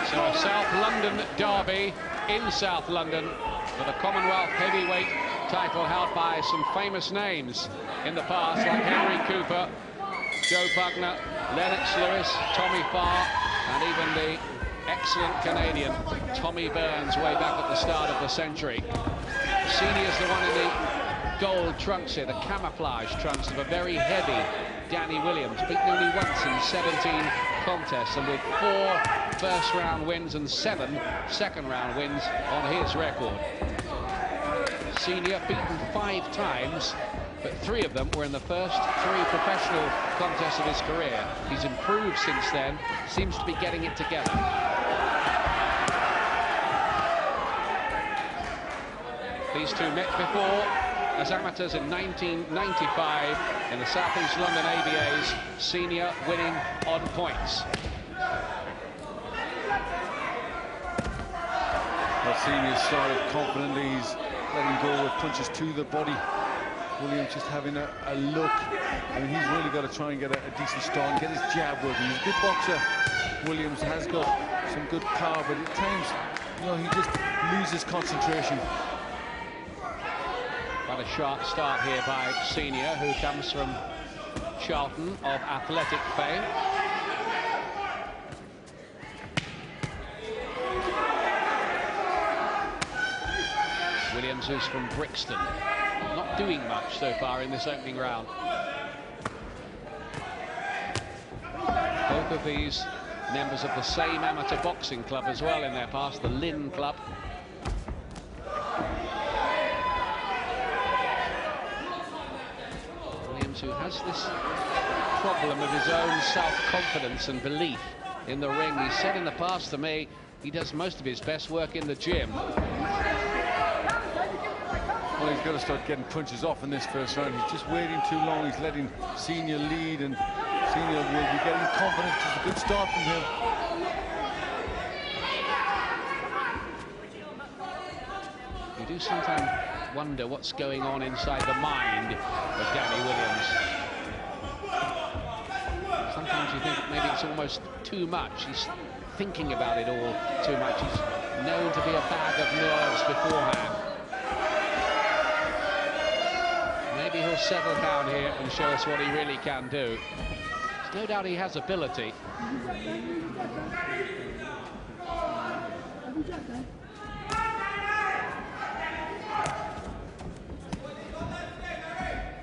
So a South London derby in South London for the Commonwealth Heavyweight title, held by some famous names in the past, like Henry Cooper, Joe Bugner, Lennox Lewis, Tommy Farr, and even the excellent Canadian Tommy Burns way back at the start of the century. Senior's the one in the gold trunks here, the camouflage trunks of a very heavy Danny Williams, beaten only once in 17 contests, and with 4 first-round wins and 7 second-round wins on his record. Senior beaten 5 times, but 3 of them were in the first 3 professional contests of his career. He's improved since then, seems to be getting it together. These two met before as amateurs in 1995 in the South East London ABAs, Senior winning on points. Well, Senior started confidently, he's letting go with punches to the body. Williams just having a look. I mean, he's really got to try and get a decent start and get his jab working. He's a good boxer. Williams has got some good power, but at times, you know, he just loses concentration. Quite a sharp start here by Senior, who comes from Charlton of athletic fame. Williams, who's from Brixton, not doing much so far in this opening round. Both of these members of the same amateur boxing club as well in their past, the Lynn Club. Williams, who has this problem of his own self-confidence and belief in the ring. He said in the past to me, he does most of his best work in the gym. Well, he's got to start getting punches off in this first round. He's just waiting too long. He's letting Senior lead, and Senior will be getting confidence. It's a good start from him. You do sometimes wonder what's going on inside the mind of Danny Williams. Sometimes you think maybe it's almost too much. He's thinking about it all too much. He's known to be a bag of nerves beforehand. Maybe he'll settle down here and show us what he really can do. There's no doubt he has ability.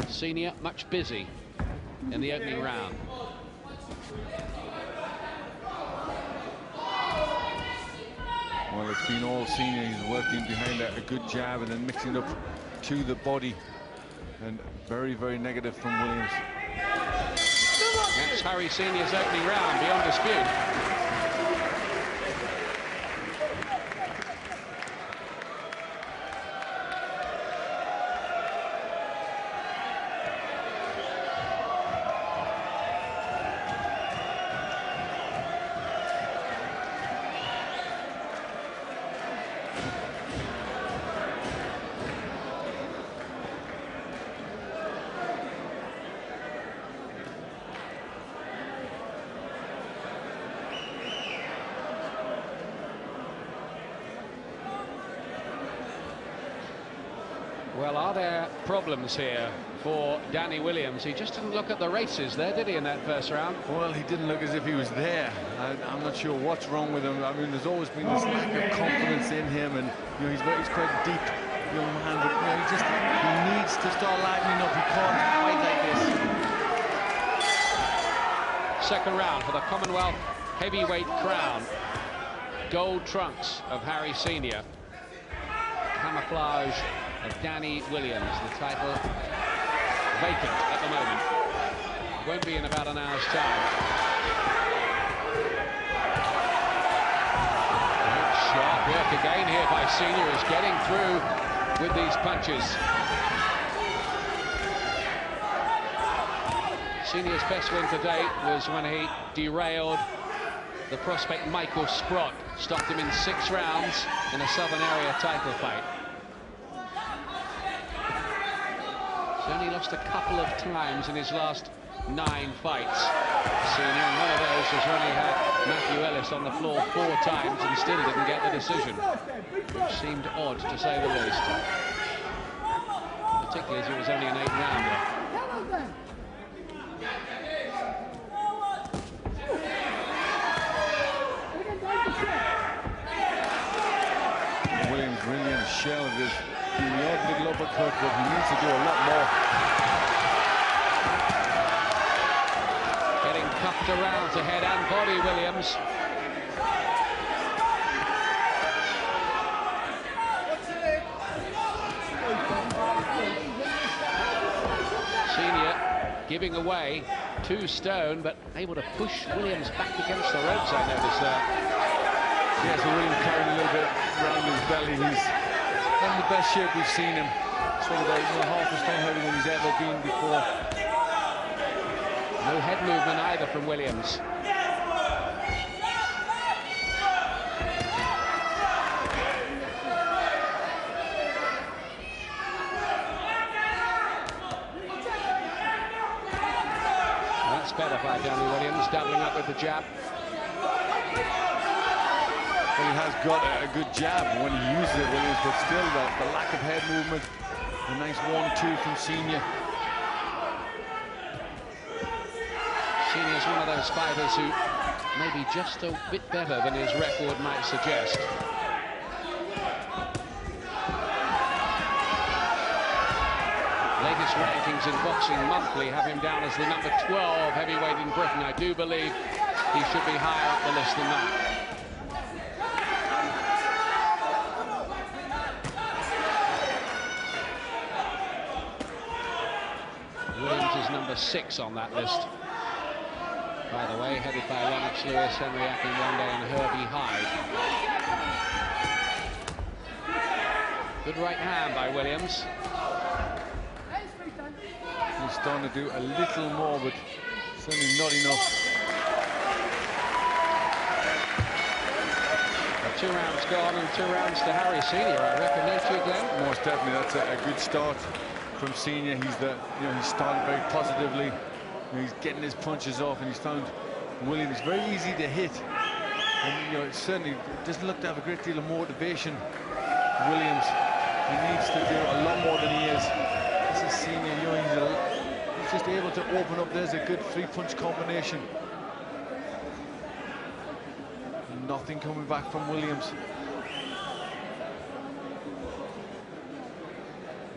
Senior much busy in the opening round. Well, it's been all Senior. He's working behind a good jab and then mixing it up to the body. And very, very negative from Williams. That's Harry Senior's opening round, beyond dispute. Well, are there problems here for Danny Williams? He just didn't look at the races there, did he, in that first round? Well, he didn't look as if he was there. I'm not sure what's wrong with him. I mean, there's always been this lack of confidence in him, and you know, he's quite a deep young man, but you know, he needs to start lightening up. He can't fight like this. Second round for the Commonwealth Heavyweight crown. Gold trunks of Harry Senior. Camouflage of Danny Williams, the title vacant at the moment. Won't be in about an hour's time. Sharp work again here by Senior, is getting through with these punches. Senior's best win to date was when he derailed the prospect Michael Sprott, stopped him in 6 rounds in a Southern Area title fight. He's only lost a couple of times in his last 9 fights. Senior, and one of those was when he had Matthew Ellis on the floor 4 times and still didn't get the decision, which seemed odd to say the least, particularly as it was only an 8-rounder. Williams really in a shell of this. The odd little uppercut, but he needs to do a lot more. Getting cuffed around to head and body, Williams. Senior giving away 2 stone, but able to push Williams back against the ropes, I noticed that. Yeah, so Williams carrying a little bit around his belly. He's in the best shape we've seen him. Sort of half a stone heavier than he's ever been before. No head movement either from Williams. That's better by Danny Williams, doubling up with the jab. Well, he has got a good jab when he uses it, Williams, but still the lack of head movement. A nice 1-2 from Senior. Senior's one of those fighters who may be just a bit better than his record might suggest. Latest rankings in Boxing Monthly have him down as the number 12 heavyweight in Britain. I do believe he should be higher up the list than that. Williams is number 6 on that list. By the way, headed by Lennox Lewis, Henry Akinwande and Herbie Hyde. Good right hand by Williams. He's starting to do a little more, but certainly not enough. 2 rounds gone and 2 rounds to Harry Senior, I reckon, don't you, Glenn? Most definitely, that's a good start from Senior. He's he's started very positively. He's getting his punches off, and he's found Williams very easy to hit. And it certainly doesn't look to have a great deal of motivation. Williams, he needs to do a lot more than he is. This is Senior. He's just able to open up. There's a good 3-punch combination. Nothing coming back from Williams.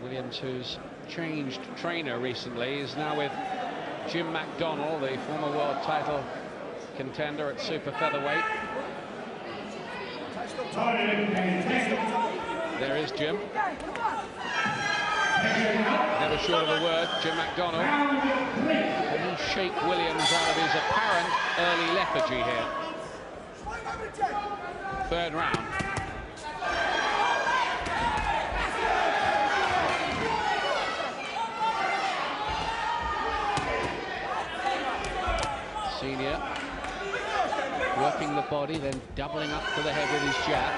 Williams, who's changed trainer recently, is now with Jim McDonnell, the former world title contender at super featherweight. There is Jim. Never short of a word, Jim McDonnell. Can he shake Williams out of his apparent early lethargy here? 3rd round. Senior working the body, then doubling up to the head with his jab.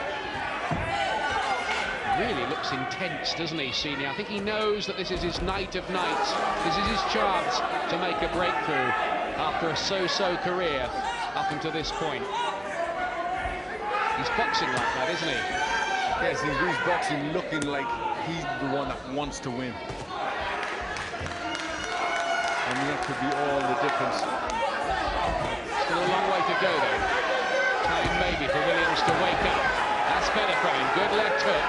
Really looks intense, doesn't he, Senior? I think he knows that this is his night of nights. This is his chance to make a breakthrough after a so-so career up until this point. He's boxing like that, isn't he? Yes, he's boxing looking like he's the one that wants to win. And that could be all the difference. Still a long way to go, though. Time maybe for Williams to wake up. That's better from him. Good left hook.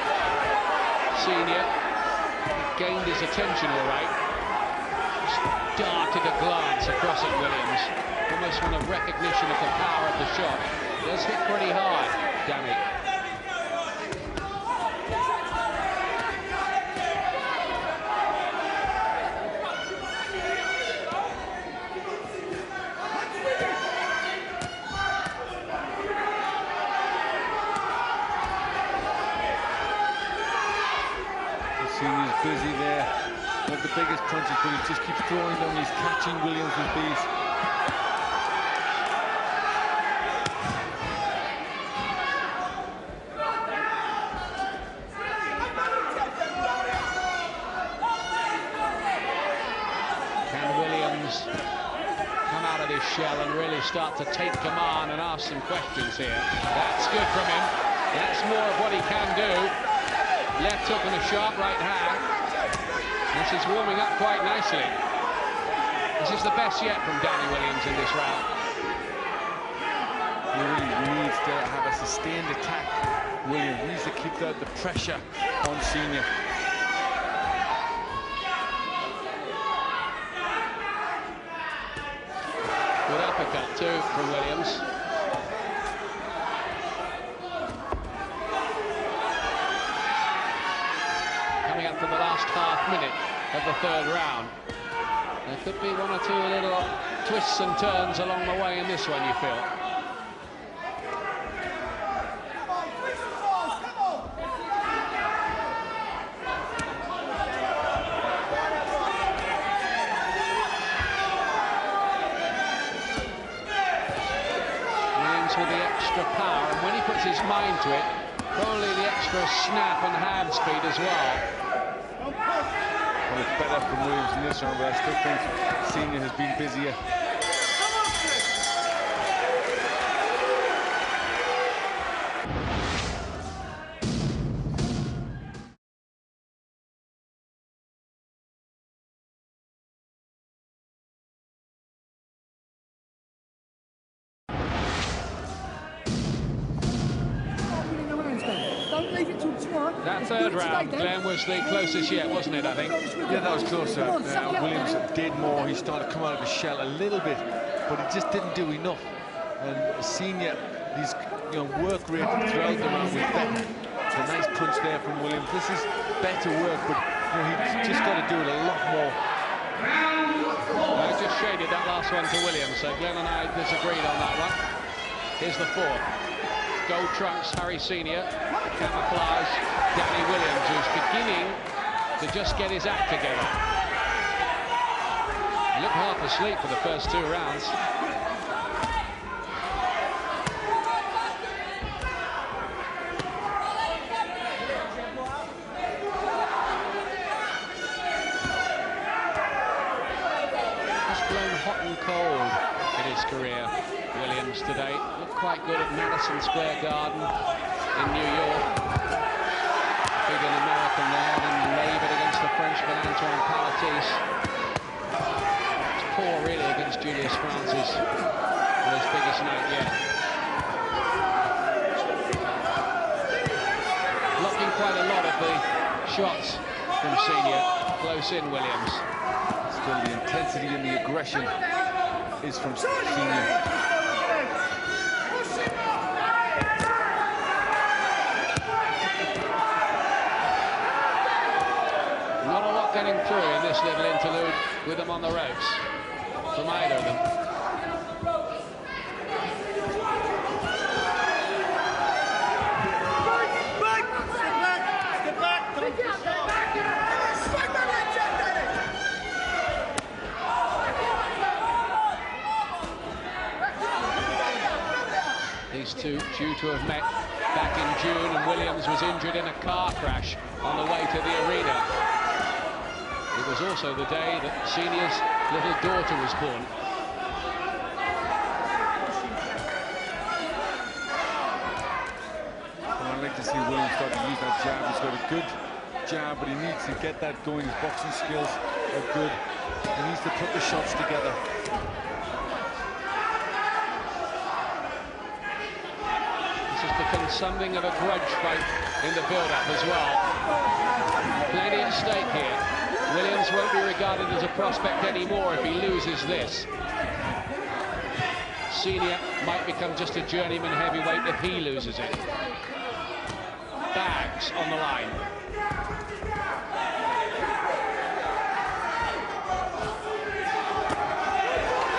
Senior gained his attention all right. Just darted a glance across at Williams. Almost one of recognition of the power of the shot. Does hit pretty hard, damn it. Senior's busy there. Not the biggest punches, but he just keeps throwing them. He's catching Williams with these. Can Williams come out of his shell and really start to take command and ask some questions here. That's good from him. That's more of what he can do. Left hook and a sharp right hand. This is warming up quite nicely. This is the best yet from Danny Williams in this round. He really needs to have a sustained attack. Williams needs to keep the pressure on Senior. Good uppercut too from Williams. Coming up to the last half minute of the third round. There could be one or two little twists and turns along the way in this one, you feel? With the extra power, and when he puts his mind to it, probably the extra snap and hand speed as well. Well, it's better from Williams in this round, but I still think Senior has been busier. That third round, Glenn, was the closest yet, wasn't it, I think? Yeah, that was closer. Williams did more. He started to come out of his shell a little bit, but he just didn't do enough. And Senior, his work rate throughout the round was better. It's a nice punch there from Williams. This is better work, but he's just got to do it a lot more. I just shaded that last one to Williams, so Glenn and I disagreed on that one. Here's the fourth. Gold trunks, Harry Senior. Camouflage, Danny Williams, who's beginning to just get his act together. He looked half asleep for the first two rounds. He's blown hot and cold in his career, Williams, today. Looked quite good at Madison Square Garden in New York. Big an American there, then laboured against the Frenchman Antoine Palatis. It's poor really against Julius Francis for his biggest night yet. Blocking quite a lot of the shots from Senior. Close in Williams. Still the intensity and the aggression is from Senior. Getting through in this little interlude with them on the ropes from either of them. These two due to have met back in June, and Williams was injured in a car crash on the way to the arena. It was also the day that Senior's little daughter was born. Well, I'd like to see Williams start to use that jab. He's got a good jab, but he needs to get that going. His boxing skills are good. He needs to put the shots together. This has become something of a grudge fight in the build-up as well. Plenty at stake here. Williams won't be regarded as a prospect anymore if he loses this. Senior might become just a journeyman heavyweight if he loses it. Bags on the line.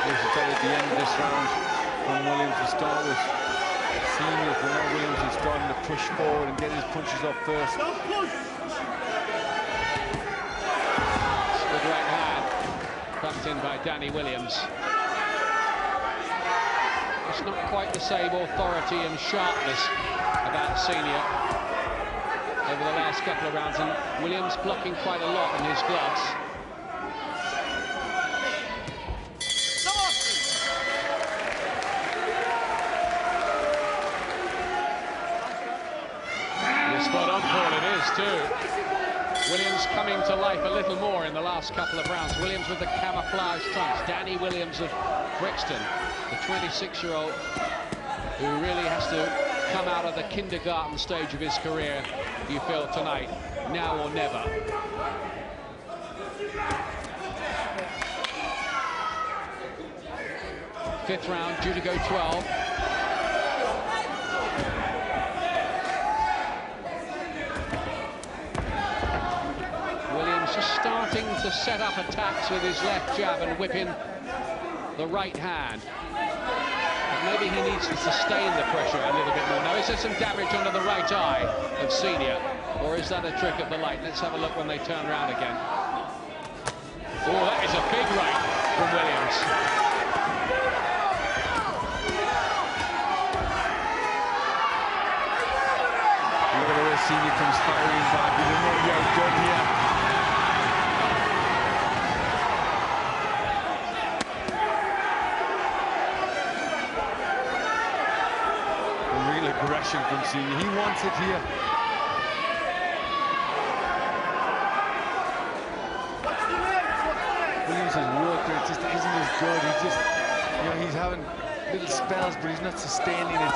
This is at the end of this round from Williams to start with. Senior, but now Williams is starting to push forward and get his punches off first. Good right hand, pumped in by Danny Williams. It's not quite the same authority and sharpness about Senior over the last couple of rounds, and Williams blocking quite a lot in his gloves. Spot on, Paul, it is too. Williams coming to life a little more in the last couple of rounds. Williams with the camouflage trunks. Danny Williams of Brixton, the 26-year-old who really has to come out of the kindergarten stage of his career, you feel, tonight. Now or never. Fifth round, due to go 12. Williams just starting to set up attacks with his left jab and whip in the right hand. But maybe he needs to sustain the pressure a little bit more. Now, is there some damage under the right eye of Senior, or is that a trick of the light? Let's have a look when they turn around again. Oh, that is a big right from Williams. Senior comes firing back. He's not well done here. Real aggression from Senior. He wants it here. Williams has worked, but it just isn't as good. He just, you know, he's having little spells, but he's not sustaining it.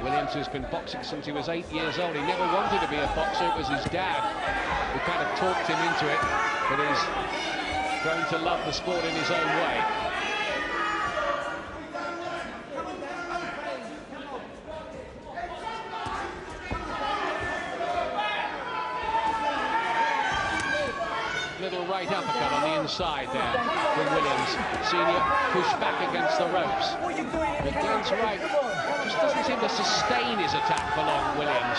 Williams, who's been boxing since he was 8 years old. He never wanted to be a boxer. It was his dad who kind of talked him into it, but he's grown to love the sport in his own way. Little right uppercut on the inside there from Williams. Senior pushed back against the ropes. But Glenn's right just doesn't seem to sustain his attack for long, Williams.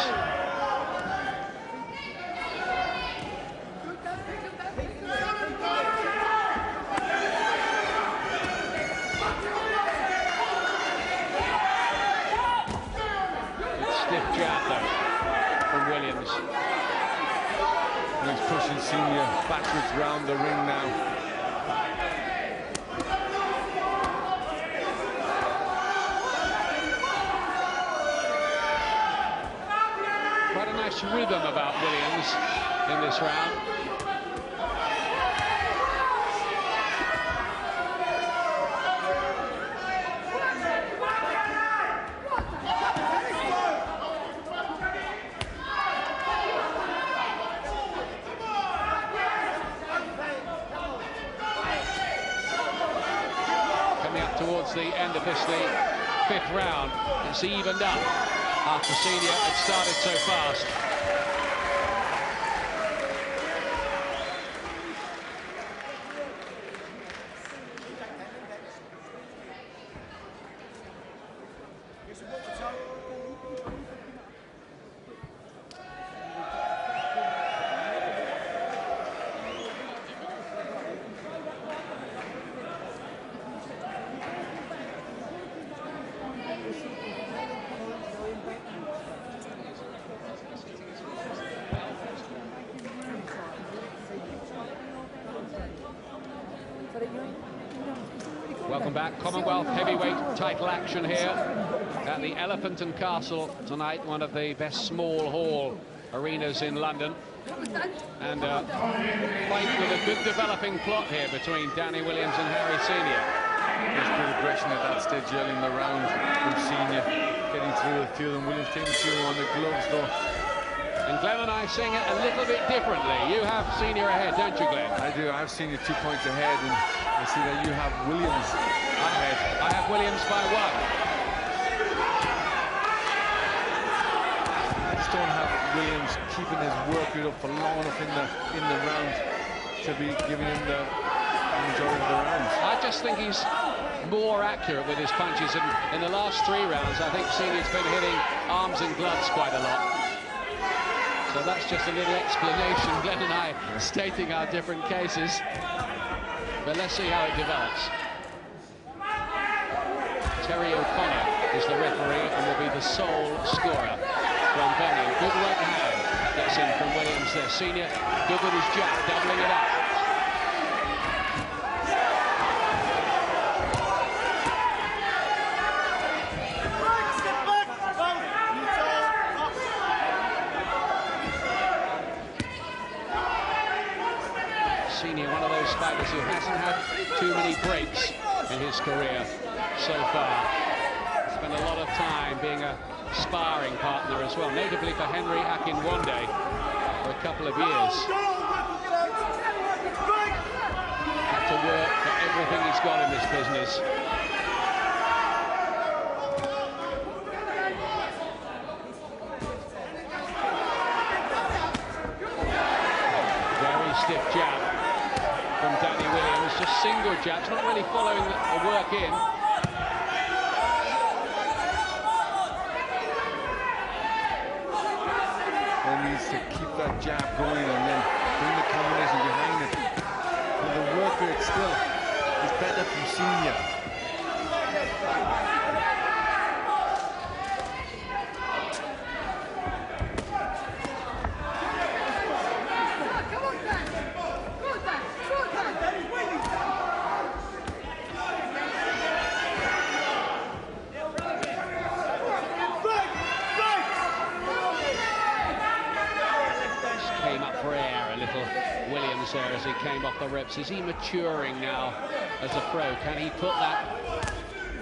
Good stiff jab though from Williams. He's pushing Senior backwards round the ring now. Quite a nice rhythm about Williams in this round. Towards the end of this, the fifth round, it's evened up after Senior had started so fast. Welcome back. Commonwealth Heavyweight title action here at the Elephant and Castle tonight, one of the best small hall arenas in London. And fight with a good developing plot here between Danny Williams and Harry Senior. There's good aggression at that stage early in the round from Senior, getting through a few of them. Williams taking a few on the gloves though. And Glenn and I seeing it a little bit differently. You have Senior ahead, don't you, Glenn? I do. I have Senior 2 points ahead, and I see that you have Williams ahead. I have Williams by 1. I just don't have Williams keeping his work rate up for long enough in the round to be giving him the majority of the rounds. I just think he's more accurate with his punches. And in the last 3 rounds, I think Senior's been hitting arms and gloves quite a lot. So that's just a little explanation, Glenn and I stating our different cases. But let's see how it develops. Terry O'Connor is the referee and will be the sole scorer from Birmingham. Good right hand gets in from Williams there. Senior good with his jab, doubling it up. who hasn't had too many breaks in his career so far. Spent a lot of time being a sparring partner as well, notably for Henry Akinwande for a couple of years. Had to work for everything he's got in this business. Stiff jab from Danny Williams, just single jabs, not really following the work in. He needs to keep that jab going and then bring the combination behind it. And the work rate still is better from Senior. There as he came off the ropes. Is he maturing now as a pro? Can he put that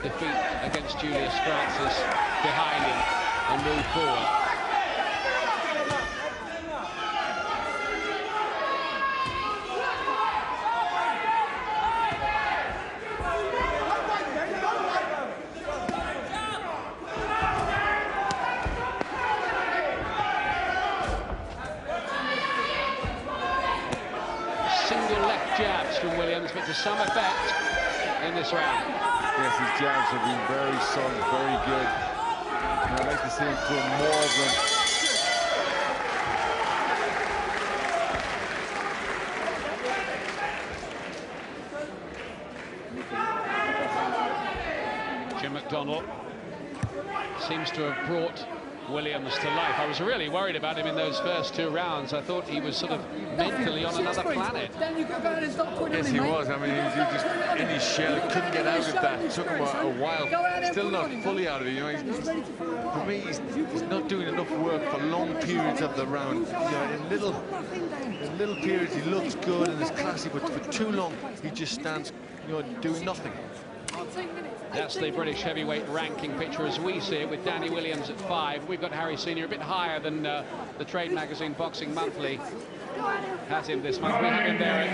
defeat against Julius Francis behind him and move forward? Jabs from Williams, but to some effect in this round. Yes, his jabs have been very solid, very good. And I'd like to see him throw more of them. Jim McDonnell seems to have brought Williams to life. I was really worried about him in those first two rounds. I thought he was sort of mentally on another planet. Yes, he was. I mean, he was just in his shell. He couldn't get out of that. It took him a while. Still not fully out of it. You know, for me, he's not doing enough work for long periods of the round. You know, in little periods, he looks good and is classy, but for too long, he just stands, you know, doing nothing. That's the British heavyweight ranking picture as we see it, with Danny Williams at 5. We've got Harry Senior a bit higher than the trade magazine Boxing Monthly has him this month. We have him there at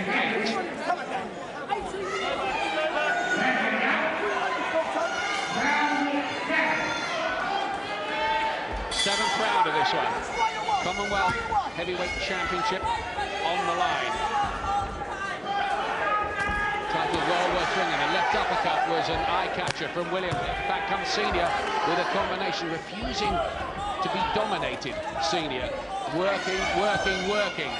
8. Seventh round of this one. Commonwealth Heavyweight Championship on the line. Title well worth ringing. A left uppercut was an eye-catcher from Williams. Back comes Senior with a combination, refusing to be dominated. Senior working, working, working.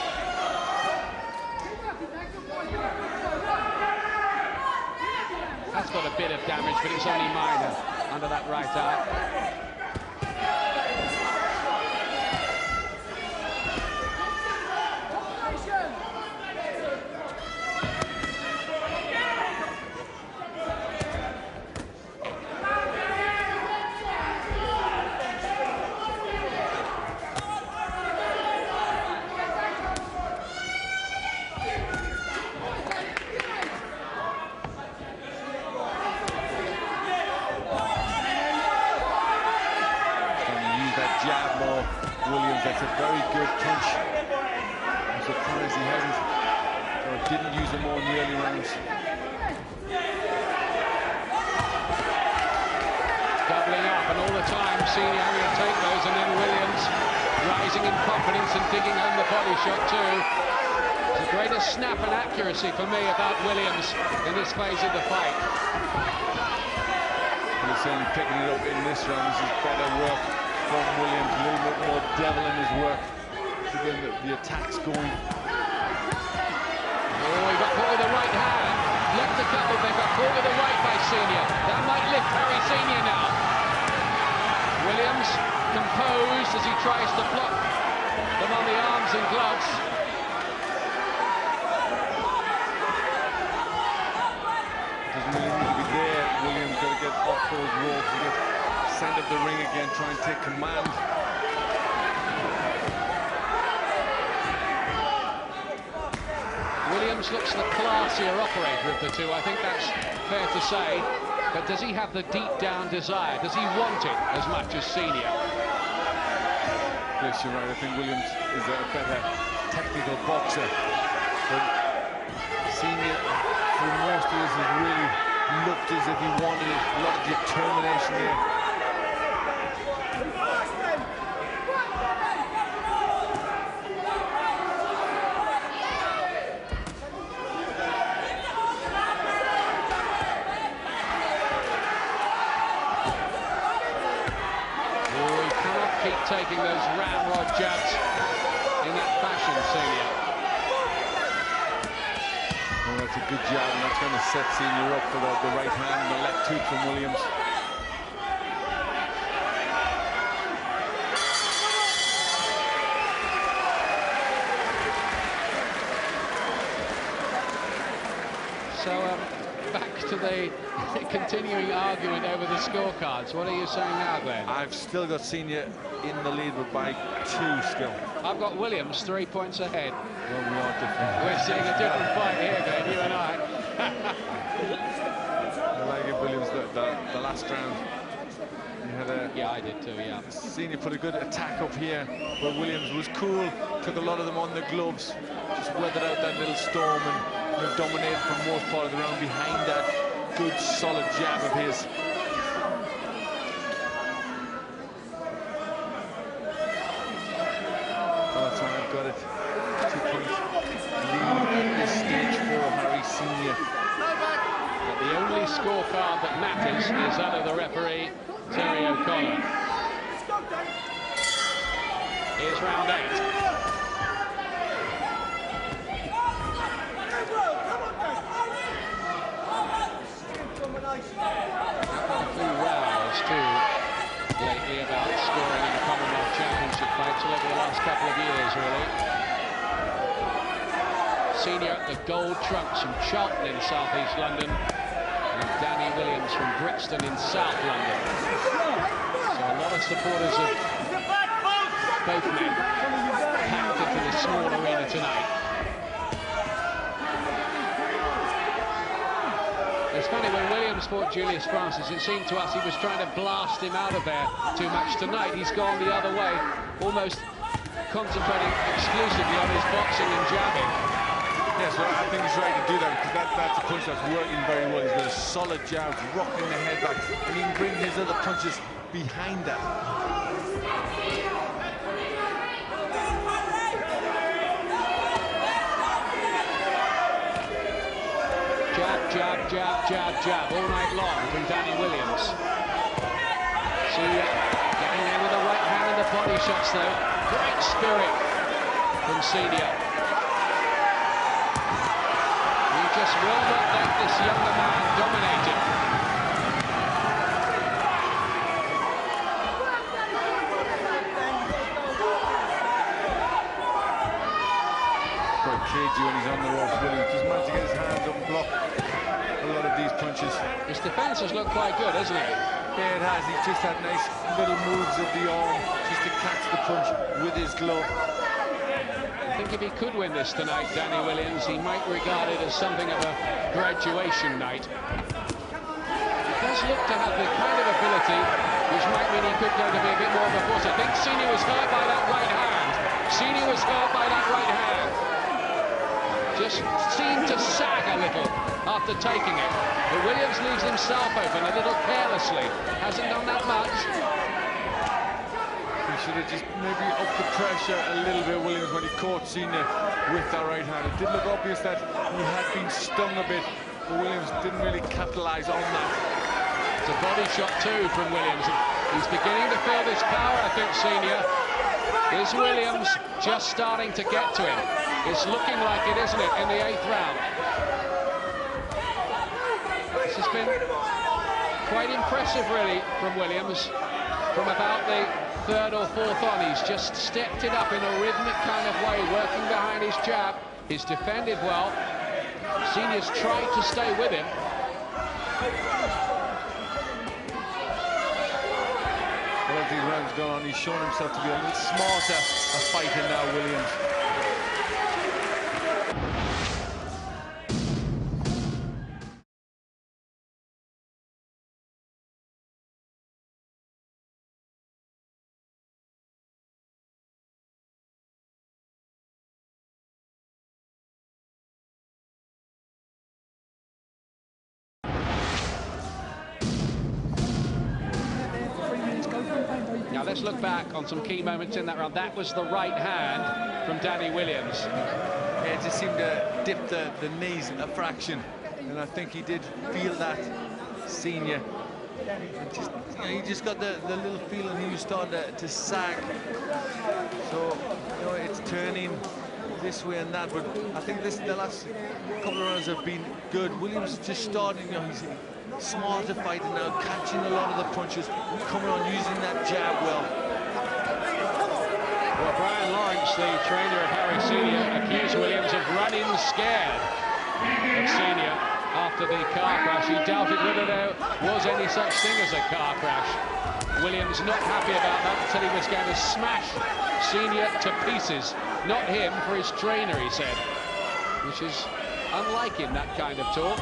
That's got a bit of damage, but it's only minor under that right eye. Jab more, Williams. That's a very good punch. I'm surprised he hasn't or didn't use it more in the early rounds. Doubling up, and all the time Senior having to take those, and then Williams rising in confidence and digging home the body shot too. The greatest snap and accuracy for me about Williams in this phase of the fight. And he's certainly picking it up in this round. This is better work from Williams, a little bit more devil in his work to get the attacks going. Oh, he got caught with the right hand. Left a couple, then got caught with the right by Senior. That might lift Harry Senior now. Williams composed as he tries to block them on the arms and gloves. Doesn't really need to be there. Williams got to get off those ropes to get sent up the ring again, try and take command. Williams Williams looks the classier operator of the two, I think that's fair to say. But does he have the deep-down desire? Does he want it as much as Senior? Yes, you're right. I think Williams is a better technical boxer. But Senior, for most of this, has really looked as if he wanted it. A lot of determination there. Taking those ramrod jabs in that fashion, Senior. Well, that's a good jab, and that's going to set Senior up for the right hand and the left hook from Williams. So, back to the continuing argument over the scorecards. What are you saying now, Glenn? I've still got Senior in the lead, but by 2 still. I've got Williams 3 points ahead. Well, we are different. We're seeing a different fight here, Glenn, you and I. I give Williams the last round. He had a... Yeah, I did too, yeah. Senior put a good attack up here, but Williams was cool, took a lot of them on the gloves, just weathered out that little storm and dominated for most part of the round behind that good, solid jab of his. That's right, I've got it. 2 points lead at this stage for Harry Senior. But the only scorecard that matters is that of the referee, Terry O'Connor. Here's round 8. Lately about scoring in Commonwealth Championship fights all over the last couple of years, really. Senior, the gold trunks from Charlton in southeast London, and Danny Williams from Brixton in south London. So a lot of supporters of both men packed into the small arena tonight. It's funny, when Williams fought Julius Francis, it seemed to us he was trying to blast him out of there too much. Tonight, he's gone the other way, almost concentrating exclusively on his boxing and jabbing. Yes, well, I think he's right to do that, because that's a punch that's working very well. He's got a solid jab, rocking the head back, and he can bring his other punches behind that. Jab, jab, jab, jab, all night long from Danny Williams. Senior getting in with the right hand and the body shots, though. Great spirit from Senior. He just will not let this younger man dominate him. Quite cagey when he's on the ropes. Williams just managed to get his hands up and block a lot of these punches. His defence has looked quite good, hasn't it? Yeah, it has. He just had nice little moves of the arm just to catch the punch with his glove. I think if he could win this tonight, Danny Williams, he might regard it as something of a graduation night. He does look to have the kind of ability which might mean he could go to be a bit more of a force. I think Senior was hurt by that right hand. Senior was hurt by that right hand. Just seemed to sag a little after taking it. But Williams leaves himself open a little carelessly. Hasn't done that much. He should have just maybe upped the pressure a little bit, Williams, when he caught Senior with that right hand. It did look obvious that he had been stung a bit, but Williams didn't really capitalise on that. It's a body shot too from Williams. He's beginning to feel this power, I think, Senior. Is Williams just starting to get to him? It's looking like it, isn't it, in the 8th round? This has been quite impressive, really, from Williams. From about the 3rd or 4th on, he's just stepped it up in a rhythmic kind of way, working behind his jab. He's defended well. Senior's tried to stay with him. Well, as these rounds go on, he's shown himself to be a little smarter a fighter now, Williams. Now let's look back on some key moments in that round. That was the right hand from Danny Williams. Yeah, it just seemed to dip the knees a fraction, and I think he did feel that, Senior. Just, you know, he just got the little feeling he was starting to sag. So, you know, it's turning this way and that, but I think the last couple of rounds have been good. Williams just starting, you know, he's smarter fighting now, catching a lot of the punches, coming on, using that jab well. Well, Brian Lawrence, the trainer of Harry Senior, accused Williams of running scared of Senior after the car crash. He doubted whether there was any such thing as a car crash. Williams not happy about that, said he was going to smash Senior to pieces. Not him, for his trainer, he said, which is unlike him, that kind of talk.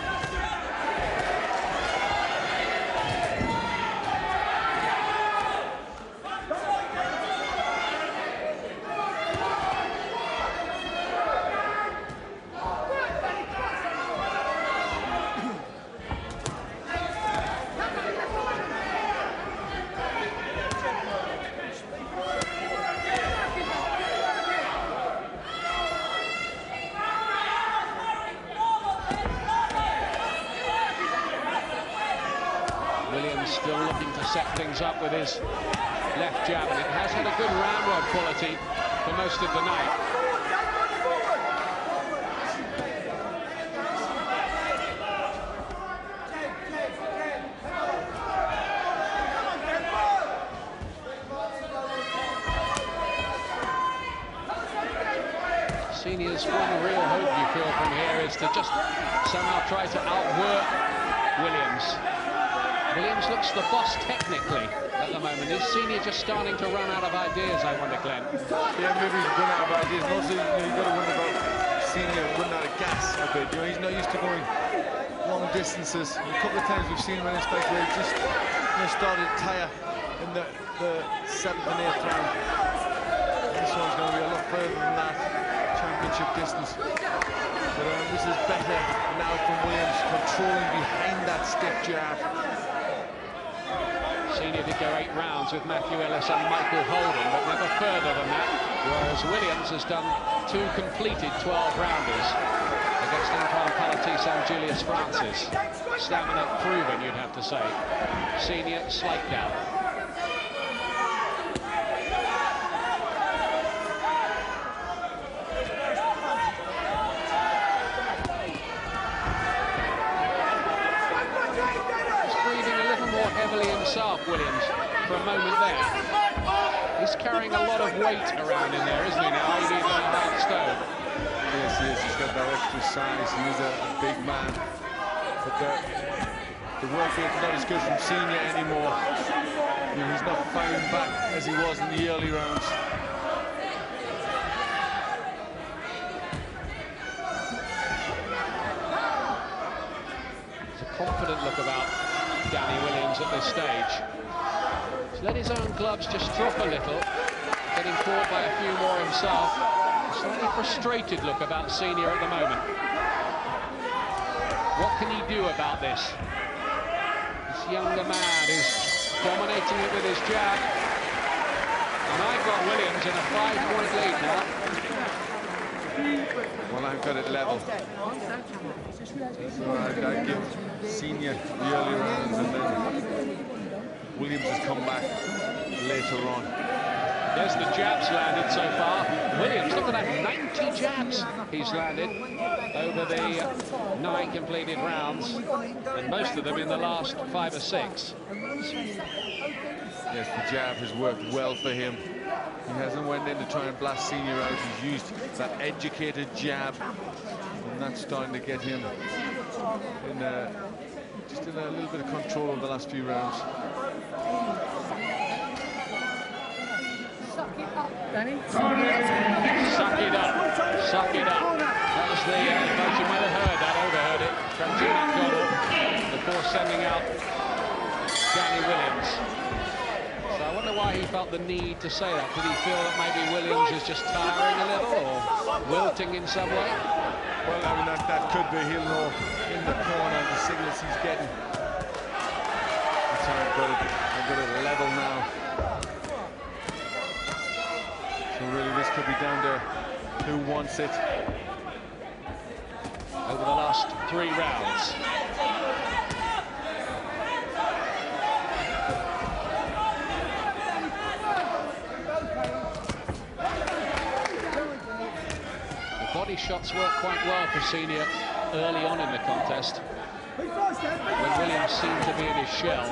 Still looking to set things up with his left jab, and it has had a good ramrod quality for most of the night. Senior's one real hope, you feel, from here is to just somehow try to outwork Williams. Williams looks the boss technically at the moment. Is Senior just starting to run out of ideas, I wonder, Glenn? Yeah, maybe he's run out of ideas. And also, you know, you've got to wonder about Senior running out of gas a bit. You know, he's not used to going long distances. A couple of times we've seen him in his fight where he just, you know, started to tire in the 7th and 8th round. This one's going to be a lot further than that championship distance. But this is better now from Williams, controlling behind that stiff jab. Senior did go 8 rounds with Matthew Ellis and Michael Holden, but never further than that, whereas Williams has done 2 completed 12-rounders against Antoine Palatis and Julius Francis. Stamina proven, you'd have to say. Senior slight down. Heavily himself, Williams, for a moment there. He's carrying a lot of weight around in there, isn't he now? He's even a half stone. Yes, he is. He's got that extra size. He's a big man. But the work rate's not as good from Senior anymore. You know, he's not firing back as he was in the early rounds. It's a confident look about Danny Williams at this stage. He's let his own gloves just drop a little, getting caught by a few more himself. A slightly frustrated look about Senior at the moment. What can he do about this? This younger man is dominating it with his jab. And I've got Williams in a 5-point lead now. Well, I've got it level. So I give Senior the early rounds, and then Williams has come back later on. There's the jabs landed so far. Williams, look at that, 90 jabs he's landed over the 9 completed rounds, and most of them in the last 5 or 6. Yes, the jab has worked well for him. He hasn't went in to try and blast Senior out. He's used that educated jab, and that's starting to get him in just in a little bit of control of the last few rounds. Suck it up, Danny. Suck it up. Suck it up. That was the vote. You might have heard that, overheard it, from Jim McDonald before sending out Danny Williams. So I wonder why he felt the need to say that. Did he feel that maybe Williams is just tiring a little or wilting in some way? Well, I mean, that could be. He'll know in the corner the signals he's getting. That's how I've got it level now. So really this could be down to who wants it. Over the last 3 rounds. The body shots worked quite well for Senior early on in the contest, when Williams seemed to be in his shell.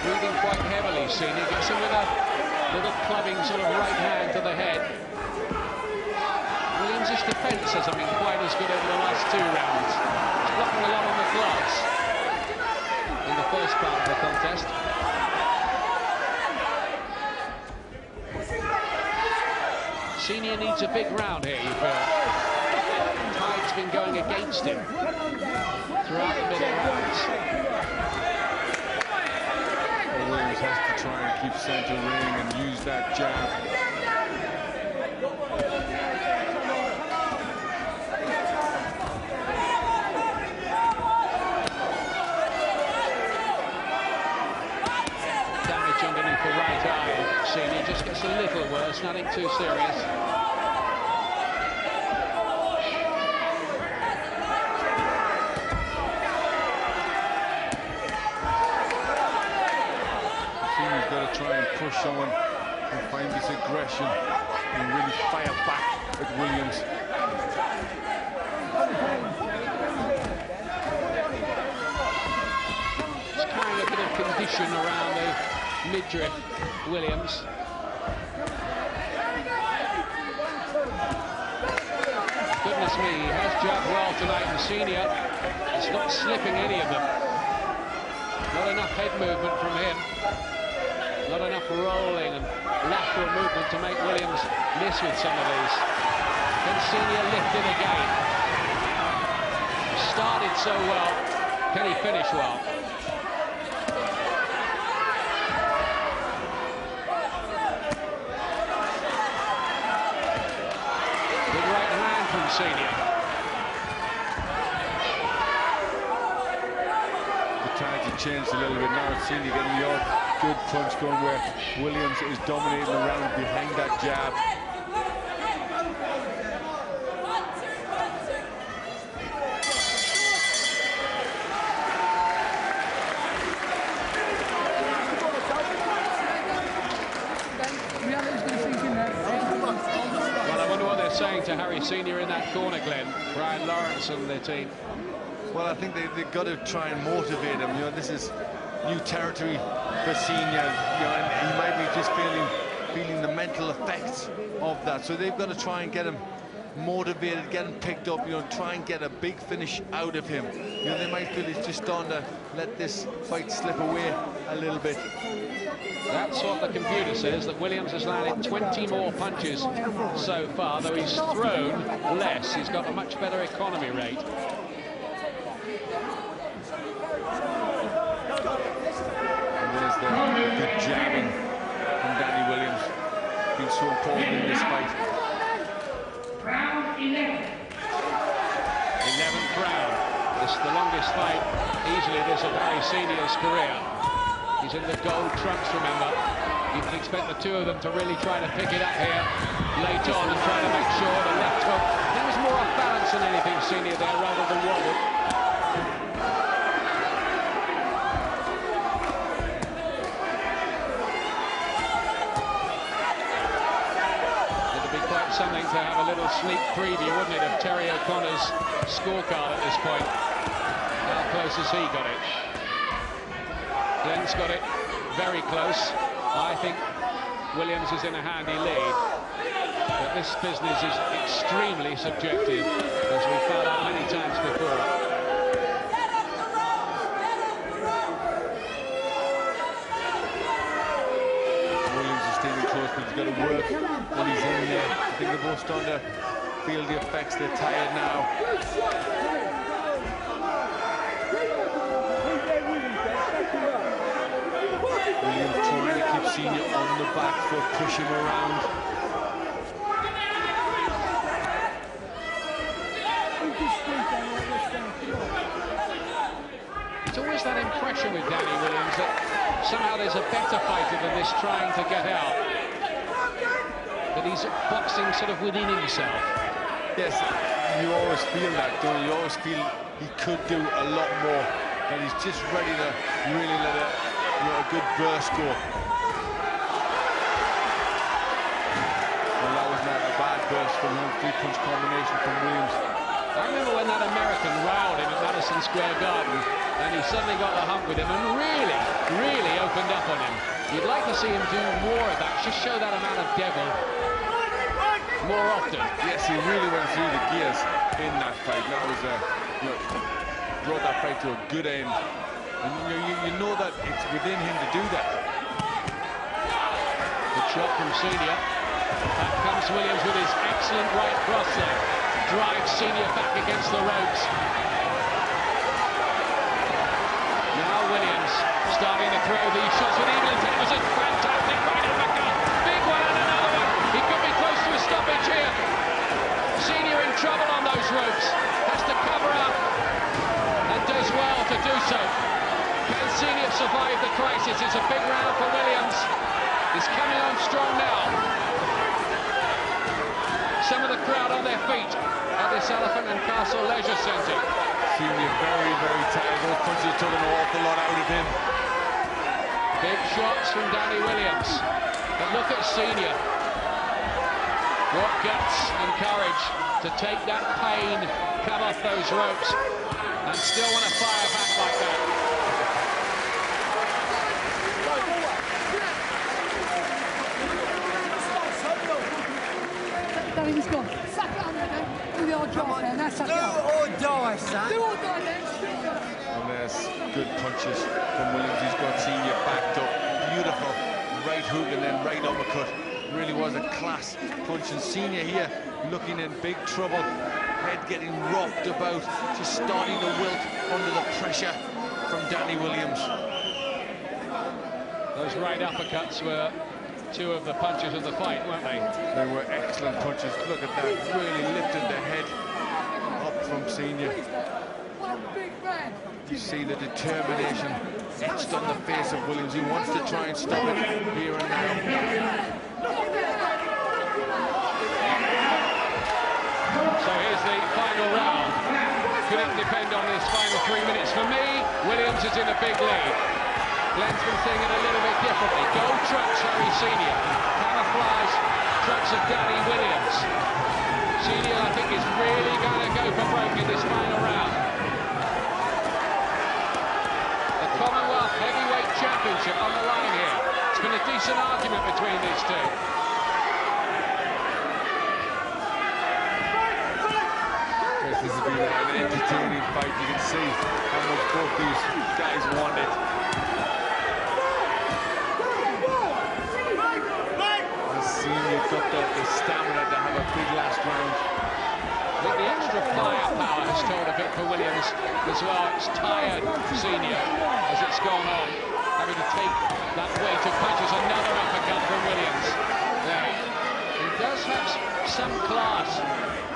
Breathing quite heavily, Senior gets him with a little clubbing sort of right hand to the head. Williams' defence hasn't been quite as good over the last 2 rounds. He's blocking a lot on the gloves in the first part of the contest. Senior needs a big round here, you feel. Tide's been going against him throughout the middle rounds. Well, Williams has to try and keep centre ring and use that jab. Damage underneath the right eye. Senior just gets a little worse, nothing too serious. Senior's got to try and push someone and find this aggression and really fire back at Williams. Carrying a bit of condition around the midriff, Williams. Goodness me, he has jabbed well tonight, and Senior is not slipping any of them. Not enough head movement from him. Not enough rolling and lateral movement to make Williams miss with some of these. Can Senior lift it again? Started so well. Can he finish well? Good right hand from Senior. The tides have changed a little bit now. Senior getting the odd good punch going where Williams is dominating the round behind that jab. Well, I wonder what they're saying to Harry Senior in that corner, Glenn. Brian Lawrence and their team. Well, I think they've got to try and motivate him. You know, this is new territory for Senior. You know, and he might be just feeling the mental effects of that. So they've got to try and get him motivated, get him picked up. You know, try and get a big finish out of him. You know, they might feel he's just starting to let this fight slip away a little bit. That's what the computer says, that Williams has landed 20 more punches so far, though he's thrown less. He's got a much better economy rate. And there's the good jabbing from Danny Williams. Been so important in this fight. Round 11. 11th round. This is the longest fight easily this of Harry Senior's career. He's in the gold trunks, remember. You can expect the two of them to really try to pick it up here late on and try to make sure the left hook. He was more off balance than anything, Senior, there, rather than wobble. It'd be quite something to have a little sneak preview, wouldn't it, of Terry O'Connor's scorecard at this point. How close has he got it? Glenn's got it very close. I think Williams is in a handy lead. But this business is extremely subjective, as we've found out many times before. Williams is standing close, but he's got to work when he's in there. I think they're both starting to feel the effects. They're tired now. Williams trying to keep Senior on the back foot, push him around. It's always that impression with Danny Williams that somehow there's a better fighter than this trying to get out. But he's boxing sort of within himself. Yes, you always feel that, don't you? You always feel he could do a lot more, and he's just ready to really let a good burst go. Well, that was not a bad burst from him, three-punch combination from Williams. I remember when that American riled him at Madison Square Garden, and he suddenly got the hump with him and really opened up on him. You'd like to see him do more of that, just show that amount of devil more often. Yes, he really went through the gears in that fight. That was, brought that fight to a good end. And you know that it's within him to do that. Good shot from Senior. Back comes Williams with his excellent right cross leg. Drives Senior back against the ropes. Now Williams starting to throw these shots with evil intent. It was a fantastic right uppercut. Big one and another one. He could be close to a stoppage here. Senior in trouble on those ropes. Has to cover up and does well to do so. Can Senior survive the crisis? It's a big round for Williams. He's coming on strong now. Some of the crowd on their feet at this Elephant and Castle Leisure Centre. Senior very tired. Those punches took an awful lot out of him. Big shots from Danny Williams. But look at Senior. What guts and courage to take that pain, come off those ropes, and still want to fire back like that. He's gone. Suck it under then. Do the old job there. Now suck it up. Do or die, son. Do or die then. And there's good punches from Williams. He's got Senior backed up. Beautiful right hook and then right uppercut. Really was a class punch. And Senior here looking in big trouble. Head getting rocked about. Just starting to wilt under the pressure from Danny Williams. Those right uppercuts were two of the punches of the fight, weren't they? They were excellent punches. Look at that. Really lifted the head up from Senior. One big man. You see the determination etched on the face of Williams. He wants to try and stop it here and now. So here's the final round. Could it depend on this final 3 minutes? For me, Williams is in a big lead. Glenn's been seeing it a little bit differently. Gold trunks, Harry Senior. Camouflage trunks of Danny Williams. Senior, I think, is really going to go for broke in this final round. The Commonwealth Heavyweight Championship on the line here. It's been a decent argument between these two. This has been an entertaining fight. You can see how much both these guys want it. Senior got the stamina to have a big last round. I think the extra firepower has told a bit for Williams as well. It's tired Senior as it's gone on, having to take that weight of punches. Another uppercut from Williams. There. He does have some class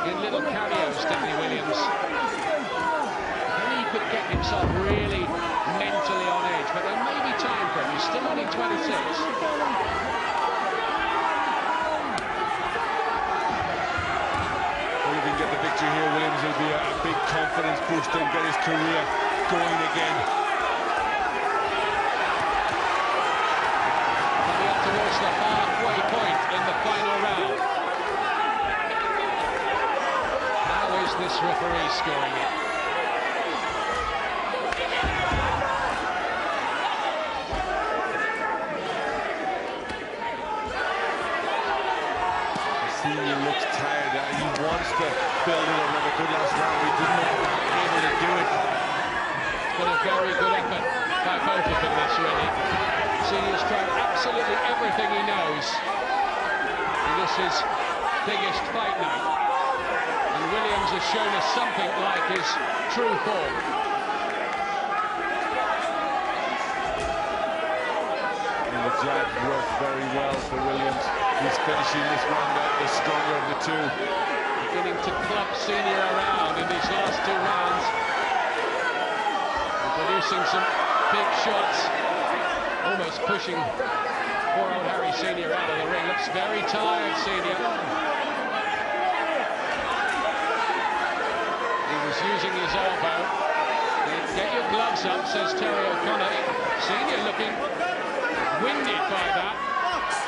in little cameos, Danny Williams. Then he could get himself really mentally on edge, but there may be time for him. He's still only 26. Get the victory here, Williams will be a big confidence booster and get his career going again. Coming up towards the halfway point in the final round. How is this referee scoring it? Senior looks tired. He wants to build it up like a good last round. He didn't able to do it. It's been a very good effort by both of them, this really. Senior's tried absolutely everything he knows. And this is biggest fight night. And Williams has shown us something like his true form. And the jab worked very well for Williams. He's finishing this round out the stronger of the two. Beginning to club Senior around in these last two rounds. And producing some big shots. almost pushing poor old Harry Senior out of the ring. Looks very tired, Senior. He was using his elbow. Get your gloves up, says Terry O'Connor. Senior looking winded by that.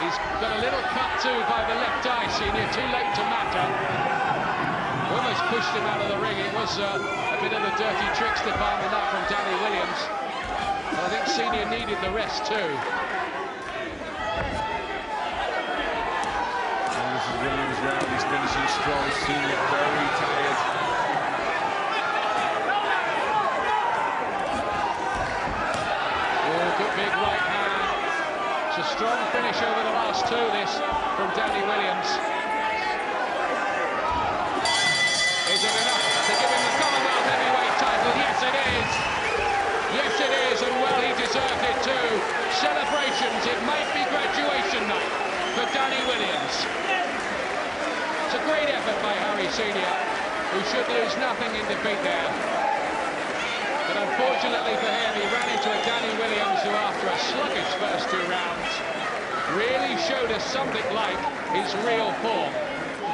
He's got a little cut too by the left eye, Senior. Too late to matter. Almost pushed him out of the ring. It was a bit of the dirty tricks department up from Danny Williams. But I think Senior needed the rest too. And this is Williams now. He's finishing strong. Senior very tired. Oh, good big right hand. It's a strong finish over the last two, this, from Danny Williams. Is it enough to give him the Commonwealth Heavyweight title? Yes, it is. Yes, it is, and well, he deserved it too. Celebrations, it might be graduation night for Danny Williams. It's a great effort by Harry Senior, who should lose nothing in defeat there. But unfortunately for him, he ran into a Danny Williams who, after a sluggish first two rounds, really showed us something like his real form.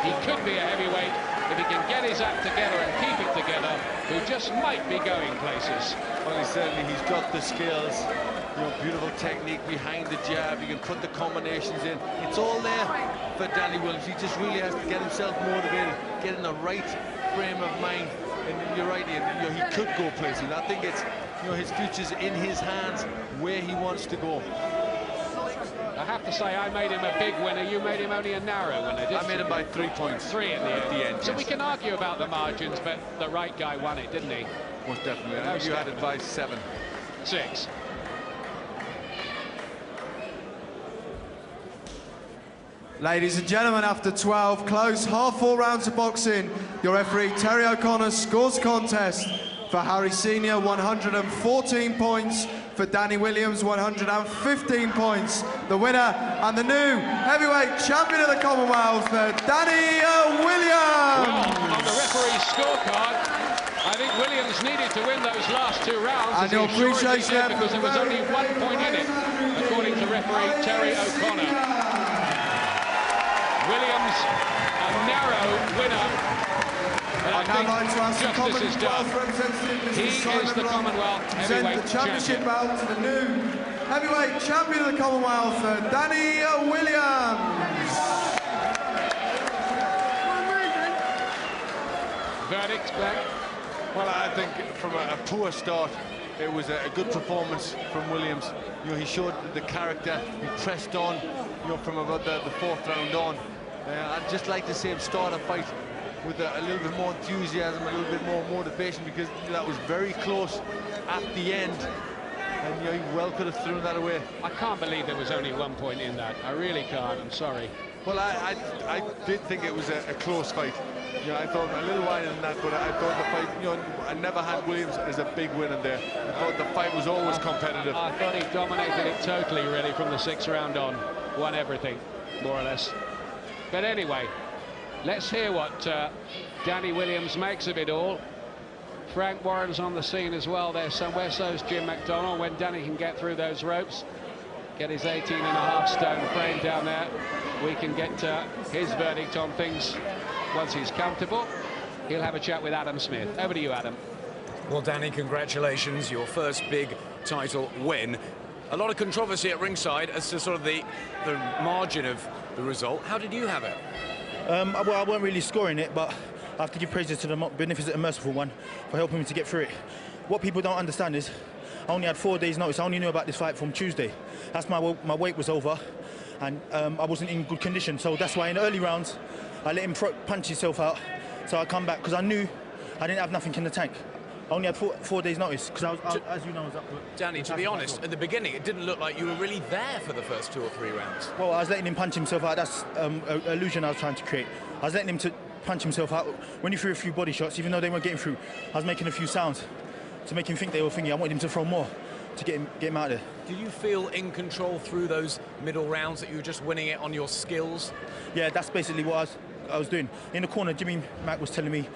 He could be a heavyweight if he can get his act together and keep it together, who just might be going places. Well, he's got the skills, you know, beautiful technique behind the jab. You can put the combinations in. It's all there for Danny Williams. He just really has to get himself motivated, get in the right frame of mind. And you're right, Ian, you know, he could go places. I think it's, you know, his future's in his hands, where he wants to go. I have to say, I made him a big winner. You made him only a narrow winner, didn't you? I made him by 3 points. 3 at the end. So yes. we can argue about the margins, but the right guy won it, didn't he? Most definitely. I think you had it by 7. 6. Ladies and gentlemen, after 12 close, half-full rounds of boxing, your referee Terry O'Connor scores contest for Harry Senior, 114 points. For Danny Williams, 115 points. The winner and the new heavyweight champion of the Commonwealth, Danny Williams. Well, on the referee's scorecard, I think Williams needed to win those last 2 rounds. And your appreciation, because there was only 1 point in it, according to referee Terry O'Connor. Williams, a narrow winner. But I think justice is done. He is the Commonwealth Heavyweight championship champion. bout to the new heavyweight champion of the Commonwealth, Danny Williams. Verdict, Glenn? Well, I think from a poor start, it was a good performance from Williams. You know, he showed the character. He pressed on, you know, from about the 4th round on. I'd just like to see him start a fight with a little bit more enthusiasm, a little bit more motivation, because that was very close at the end, and you know, he well could have thrown that away. I can't believe there was only 1 point in that. I really can't. I'm sorry. Well, I did think it was a close fight. You know, I thought a little wider than that, but I thought the fight, you know, I never had Williams as a big win in there. I thought the fight was always competitive. I thought he dominated it totally, really, from the 6th round on. Won everything, more or less. But anyway, let's hear what Danny Williams makes of it all. Frank Warren's on the scene as well there somewhere, so's Jim McDonnell. When Danny can get through those ropes, get his 18.5 stone frame down there, we can get his verdict on things once he's comfortable. He'll have a chat with Adam Smith. Over to you, Adam. Well, Danny, congratulations, your first big title win. A lot of controversy at ringside as to sort of the margin of the result. How did you have it? Well, I weren't really scoring it, but I have to give praises to the Beneficent and Merciful One for helping me to get through it. What people don't understand is I only had 4 days' notice. I only knew about this fight from Tuesday. That's my weight was over, and I wasn't in good condition. So that's why in the early rounds, I let him punch himself out. So I come back because I knew I didn't have nothing in the tank. I only had 4 days' notice because as you know, I was up. Danny, to be honest, at the beginning, it didn't look like you were really there for the first 2 or 3 rounds. Well, I was letting him punch himself out. That's an illusion I was trying to create. I was letting him to punch himself out. When he threw a few body shots, even though they weren't getting through, I was making a few sounds to make him think they were thingy. I wanted him to throw more to get him out of there. Did you feel in control through those middle rounds, that you were just winning it on your skills? Yeah, that's basically what I was doing. In the corner, Jimmy Mack was telling me,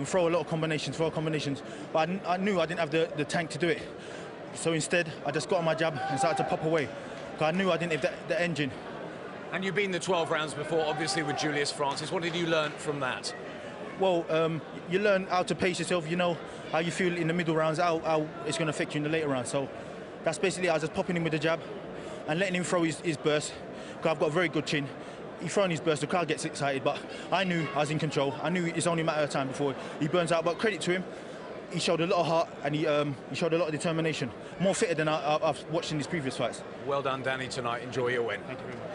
throw a lot of combinations, but I knew I didn't have the tank to do it. So instead, I just got on my jab and started to pop away. Because I knew I didn't have the engine. And you've been the 12 rounds before, obviously, with Julius Francis. What did you learn from that? Well, you learn how to pace yourself. You know how you feel in the middle rounds, how it's going to affect you in the later rounds. So that's basically, I was just popping in with the jab and letting him throw his burst. Because I've got a very good chin. He's throwing his burst, the crowd gets excited, but I knew I was in control. I knew it's only a matter of time before he burns out. But credit to him, he showed a lot of heart and he showed a lot of determination. More fitter than I've watched in his previous fights. Well done, Danny, tonight. Enjoy your win. Thank you very much.